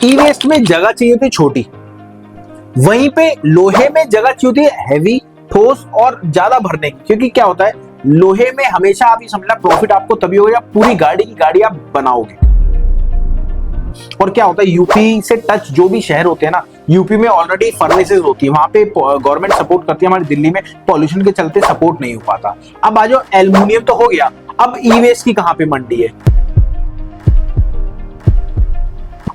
ई waste में जगह चाहिए होती है छोटी, वहीं पे लोहे में जगह चाहिए होती है हैवी, ठोस और ज्यादा भरने की। क्योंकि क्या होता है, लोहे में हमेशा आप ये समझना प्रॉफिट आपको तभी होगा जब पूरी गाड़ी की गाड़ी आप बनाओगे। और क्या होता है, यूपी से टच जो भी शहर होते हैं ना, यूपी में ऑलरेडी फर्नेसेस होती है, वहां पे गवर्नमेंट सपोर्ट करती है। हमारी दिल्ली में पॉल्यूशन के चलते सपोर्ट नहीं हो पाता। अब आ जाओ, एल्युमिनियम तो हो गया, अब ई वेस्ट की कहां पे मंडी है?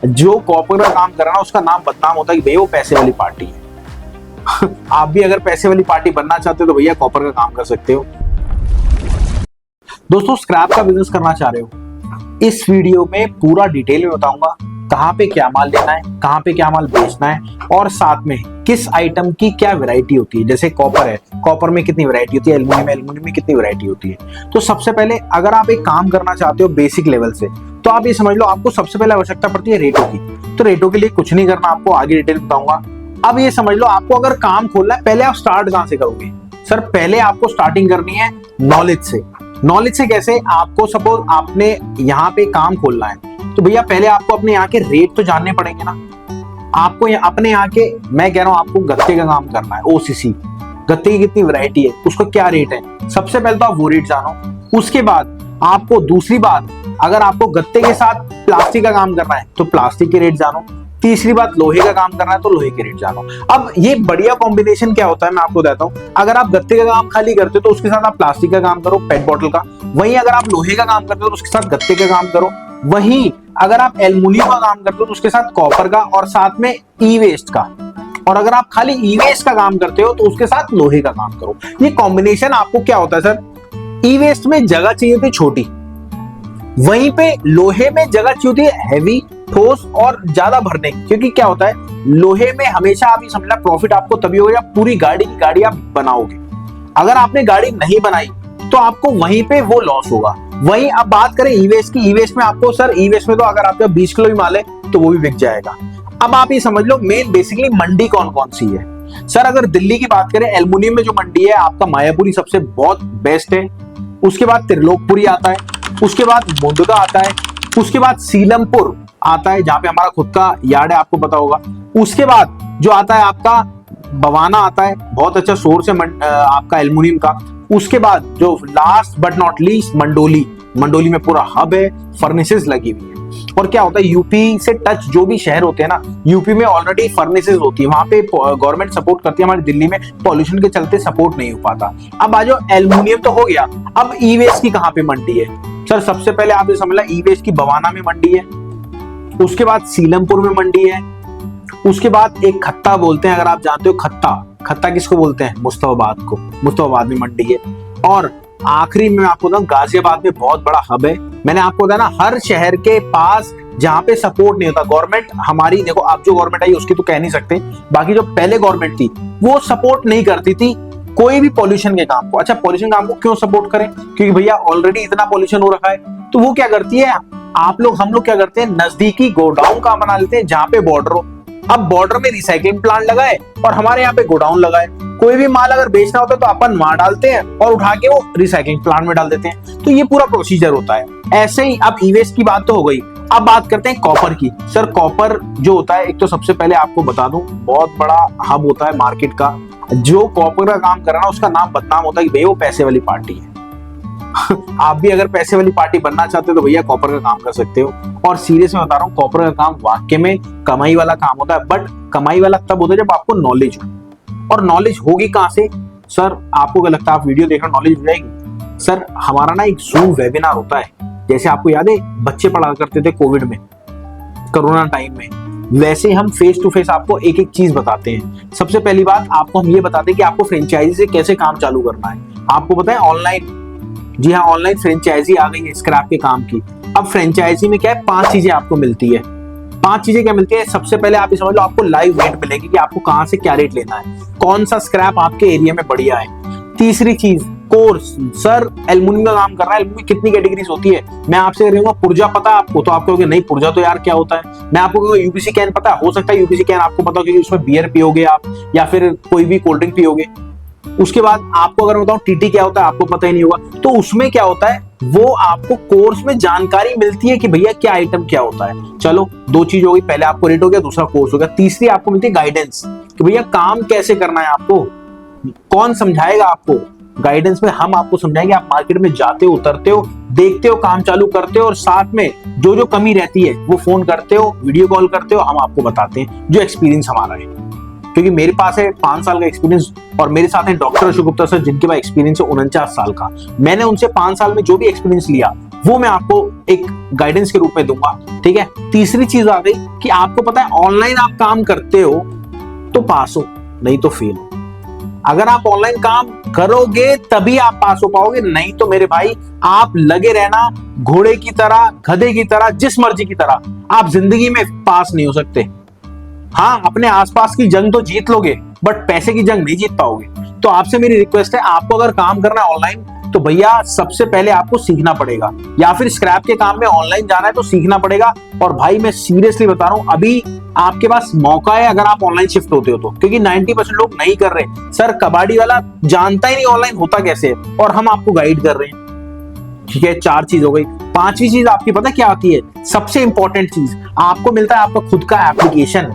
जो कॉपर का काम कर रहा है उसका नाम बदनाम होता है कि भैया वो पैसे वाली पार्टी है। आप भी अगर पैसे वाली पार्टी बनना चाहते हो तो भैया कॉपर का काम कर सकते हो। दोस्तों, स्क्रैप का बिजनेस करना चाह रहे हो, इस वीडियो में पूरा डिटेल में बताऊंगा कहां पे क्या माल लेना है, कहां पे क्या माल बेचना है, और साथ में किस आइटम की क्या वैरायटी होती है। जैसे कॉपर है, कॉपर में कितनी वैरायटी होती है, एल्युमिनियम में कितनी वैरायटी होती है। तो सबसे पहले अगर आप एक काम करना चाहते हो बेसिक लेवल से, तो आप ये समझ लो आपको सबसे पहले आवश्यकता पड़ती है रेटों की। तो रेटों के लिए कुछ नहीं करना, आपको आगे डिटेल बताऊंगा। अब ये समझ लो आपको अगर काम खोलना है, पहले आप स्टार्ट कहां से करोगे? सर, पहले आपको स्टार्टिंग करनी है नॉलेज से। नॉलेज से कैसे? आपको सपोज आपने यहाँ पे काम खोलना है, तो भैया पहले आपको अपने यहाँ के रेट तो जानने पड़ेंगे ना। आपको अपने यहाँ के, मैं कह रहा हूँ आपको गत्ते का काम करना है, ओसीसी, गत्ते की कितनी वैरायटी है, उसको क्या रेट है, सबसे पहले तो आप वो रेट जानो। उसके बाद आपको दूसरी बात, अगर आपको गत्ते के साथ प्लास्टिक का काम करना है तो प्लास्टिक के रेट जानो। तीसरी बात, लोहे का काम करना है तो लोहे के रेट जानो। अब ये बढ़िया कॉम्बिनेशन क्या होता है मैं आपको बताता हूँ। अगर आप गत्ते का काम खाली करते हो तो उसके साथ आप प्लास्टिक का काम करो, पेट बॉटल का। वहीं अगर आप लोहे का काम करते हो तो उसके साथ गत्ते का काम करो। वहीं अगर आप एल्युमिनियम का काम करते हो तो उसके साथ कॉपर का, और साथ में ई वेस्ट का। और अगर आप खाली ई वेस्ट का काम करते हो तो उसके साथ लोहे का काम करो। ये कॉम्बिनेशन आपको क्या होता है सर, ई वेस्ट में जगह चाहिए होती है छोटी, वहीं पे लोहे में जगह चाहिए होती है हैवी, ठोस और ज्यादा भरने की। क्योंकि क्या होता है, लोहे में हमेशा आप ये समझना प्रॉफिट आपको तभी होगा जब पूरी गाड़ी की गाड़ी आप बनाओगे। अगर आपने गाड़ी नहीं बनाई तो आपको वहीं पे वो लॉस होगा। वहीं अब बात करें ई वेस्ट की, ई वेस्ट में आपको सर, ई वेस्ट में तो अगर आपका 20 किलो भी माल है तो वो भी बिक जाएगा। अब आप ये समझ लो मेन बेसिकली मंडी कौन कौन सी है। सर, अगर दिल्ली की बात करें, एल्युमिनियम में जो मंडी है आपका मायापुरी सबसे बहुत बेस्ट है। उसके बाद त्रिलोकपुरी आता है, उसके बाद मुंडका आता है, उसके बाद सीलमपुर आता है जहां पे हमारा खुद का यार्ड है, आपको पता होगा। उसके बाद जो आता है आपका बवाना आता है, बहुत अच्छा सोर्स है आपका एल्युमिनियम का। उसके बाद जो last but not least, Mandoli. Mandoli में पूरा हब है, फर्नेसेस लगी हुई है। और क्या होता है, यूपी से टच जो भी शहर होते हैं ना, यूपी में ऑलरेडी फर्नेसेस होती है, वहां पे गवर्नमेंट सपोर्ट करती है। हमारी दिल्ली में पॉल्यूशन के चलते सपोर्ट नहीं हो पाता। अब आ जाओ, एल्युमिनियम तो हो गया, अब ई वेस्ट की कहां पे मंडी है? सर, सबसे पहले आप ये समझ लो ई वेस्ट की बवाना में मंडी है, उसके बाद सीलमपुर में मंडी है, उसके बाद एक खत्ता बोलते हैं, अगर आप जानते हो खत्ता, खत्ता किसको बोलते हैं? मुस्तफाबाद को, मुस्तफाबाद में मंडी है। और आखिरी में आपको बताऊं, गाजियाबाद में बहुत बड़ा हब है। मैंने आपको बताया ना, हर शहर के पास जहां पे सपोर्ट नहीं होता गवर्नमेंट, हमारी देखो आप जो गवर्नमेंट आई उसकी तो कह नहीं सकते, बाकी जो पहले गवर्नमेंट थी वो सपोर्ट नहीं करती थी कोई भी पॉल्यूशन के काम को। अच्छा, पॉल्यूशन काम को क्यों सपोर्ट करें? क्योंकि भैया ऑलरेडी इतना पॉल्यूशन हो रखा है। तो वो क्या करती है, हम लोग क्या करते हैं, नजदीकी गोडाउन का बना लेते हैं जहां पे बॉर्डर हो। अब बॉर्डर में रिसाइकलिंग प्लांट लगाए और हमारे यहाँ पे गोडाउन लगाए। कोई भी माल अगर बेचना होता है तो अपन वहां डालते हैं और उठा के वो रिसाइकलिंग प्लांट में डाल देते हैं। तो ये पूरा प्रोसीजर होता है। ऐसे ही अब ई वेस्ट की बात तो हो गई, अब बात करते हैं कॉपर की। सर, कॉपर जो होता है, एक तो सबसे पहले आपको बता दूं, बहुत बड़ा हब होता है मार्केट का। जो कॉपर का काम कर रहा है उसका नाम बदनाम होता है कि भैया वो पैसे वाली पार्टी है। आप भी अगर पैसे वाली पार्टी बनना चाहते हो तो भैया कॉपर का काम कर सकते हो। और सीरियस में बता रहा हूँ, कॉपर का काम वाकई में कमाई वाला काम होता है। बट कमाई वाला तब होता है जब आपको नॉलेज हो। और नॉलेज होगी कहां से? सर, आपको क्या लगता है, आप वीडियो देख रहे हो नॉलेज हो जाएगी? सर, हमारा ना एक जूम वेबिनार होता है, जैसे आपको याद है बच्चे पढ़ा करते थे कोविड में, कोरोना टाइम में, वैसे हम फेस टू फेस आपको एक एक चीज बताते हैं। सबसे पहली बात आपको हम ये बताते हैं कि आपको फ्रेंचाइजी से कैसे काम चालू करना है। आपको पता है ऑनलाइन, जी हाँ, ऑनलाइन फ्रेंचाइजी आ गई है स्क्रैप के काम की। अब फ्रेंचाइजी में क्या है, 5 चीजें आपको मिलती है। 5 चीजें क्या मिलती है? सबसे पहले आप ये समझ लो, आपको लाइव रेट मिलेगी कि आपको कहां से क्या रेट लेना है, कौन सा स्क्रैप आपके एरिया में बढ़िया है। तीसरी चीज, कोर्स। सर, एल्युमिनियम का काम कर रहा है, एल्युमिनियम कितनी कैटेगरीज होती है? मैं आपसे कहूंगा पुर्जा पता है आपको, तो आप कहोगे नहीं पुर्जा तो यार क्या होता है। मैं आपको कहूंगा यूपीसी कैन पता है, हो सकता है यूपीसी कैन आपको पता हो क्योंकि उसमें बियर पियोगे आप या फिर कोई भी कोल्ड ड्रिंक पियोगे। उसके बाद आपको अगर बताऊं टीटी क्या होता है, आपको पता ही नहीं होगा। तो उसमें क्या होता है, वो आपको कोर्स में जानकारी मिलती है कि भैया क्या आइटम क्या होता है। चलो, दो चीज हो गई, पहले आपको रेट हो गया, दूसरा कोर्स हो गया, तीसरी आपको मिलती है गाइडेंस कि भैया काम कैसे करना है, आपको कौन समझाएगा। आपको गाइडेंस में हम आपको समझाएंगे, आप मार्केट में जाते हो, उतरते हो, देखते हो, काम चालू करते हो, और साथ में जो जो कमी रहती है वो फोन करते हो, वीडियो कॉल करते हो, हम आपको बताते हैं जो एक्सपीरियंस हमारा है। क्योंकि मेरे पास है 5 साल का एक्सपीरियंस, और मेरे साथ है डॉक्टर अशोक गुप्ता सर, जिनके पास एक्सपीरियंस है 49 साल का। मैंने उनसे 5 साल में जो भी एक्सपीरियंस लिया वो मैं आपको एक गाइडेंस के रूप में दूंगा, ठीक है। तीसरी चीज आ गई कि आपको पता है ऑनलाइन आप काम करते हो तो पास हो, नहीं तो फेल हो। अगर आप ऑनलाइन काम करोगे तभी आप पास हो पाओगे, नहीं तो मेरे भाई आप लगे रहना घोड़े की तरह, गधे की तरह, जिस मर्जी की तरह, आप जिंदगी में पास नहीं हो सकते। हाँ, अपने आसपास की जंग तो जीत लोगे, बट पैसे की जंग नहीं जीत पाओगे। तो आपसे मेरी रिक्वेस्ट है, आपको अगर काम करना है ऑनलाइन तो भैया सबसे पहले आपको सीखना पड़ेगा, या फिर स्क्रैप के काम में ऑनलाइन जाना है तो सीखना पड़ेगा। और भाई मैं सीरियसली बता रहा हूं, अभी आपके पास मौका है अगर आप ऑनलाइन शिफ्ट होते हो तो, क्योंकि 90% लोग नहीं कर रहे। सर कबाड़ी वाला जानता ही नहीं ऑनलाइन होता कैसे है, और हम आपको गाइड कर रहे हैं, ठीक है। 4 चीज हो गई। 5वीं चीज आपकी पता क्या आती है, सबसे इंपॉर्टेंट चीज, आपको मिलता है आपका खुद का एप्लीकेशन।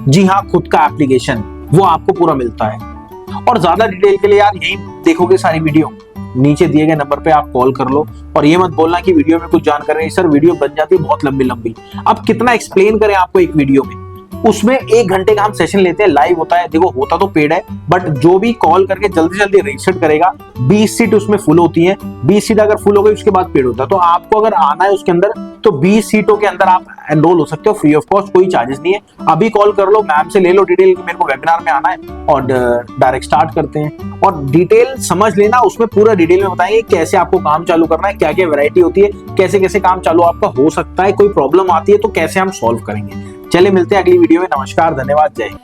जी हाँ, खुद का एप्लीकेशन, वो आपको पूरा मिलता है। और ज्यादा डिटेल के लिए यार यही देखोगे सारी वीडियो, नीचे दिए गए नंबर पे आप कॉल कर लो। और ये मत बोलना कि वीडियो में कुछ जानकारी नहीं, सर वीडियो बन जाती है बहुत लंबी लंबी। अब कितना एक्सप्लेन करें आपको एक वीडियो में, उसमें 1 घंटे का हम सेशन लेते हैं, लाइव होता है। देखो होता तो पेड है, बट जो भी कॉल करके जल्दी जल्दी रजिस्टर करेगा, 20 सीट उसमें फुल होती है। 20 सीट अगर फुल हो गई उसके बाद पेड होता है। तो आपको अगर आना है उसके अंदर तो 20 सीटों के अंदर आप एनरोल हो सकते हो, फ्री ऑफ कॉस्ट, कोई चार्जेस नहीं है। अभी कॉल कर लो, मैम से ले लो डिटेल कि मेरे को वेबिनार में आना है, और डायरेक्ट स्टार्ट करते हैं। और डिटेल समझ लेना, उसमें पूरा डिटेल में बताएंगे कैसे आपको काम चालू करना है, क्या क्या वैरायटी होती है, कैसे कैसे काम चालू आपका हो सकता है, कोई प्रॉब्लम आती है तो कैसे हम सॉल्व करेंगे। चले मिलते हैं अगली वीडियो में। नमस्कार, धन्यवाद, जय हिंद।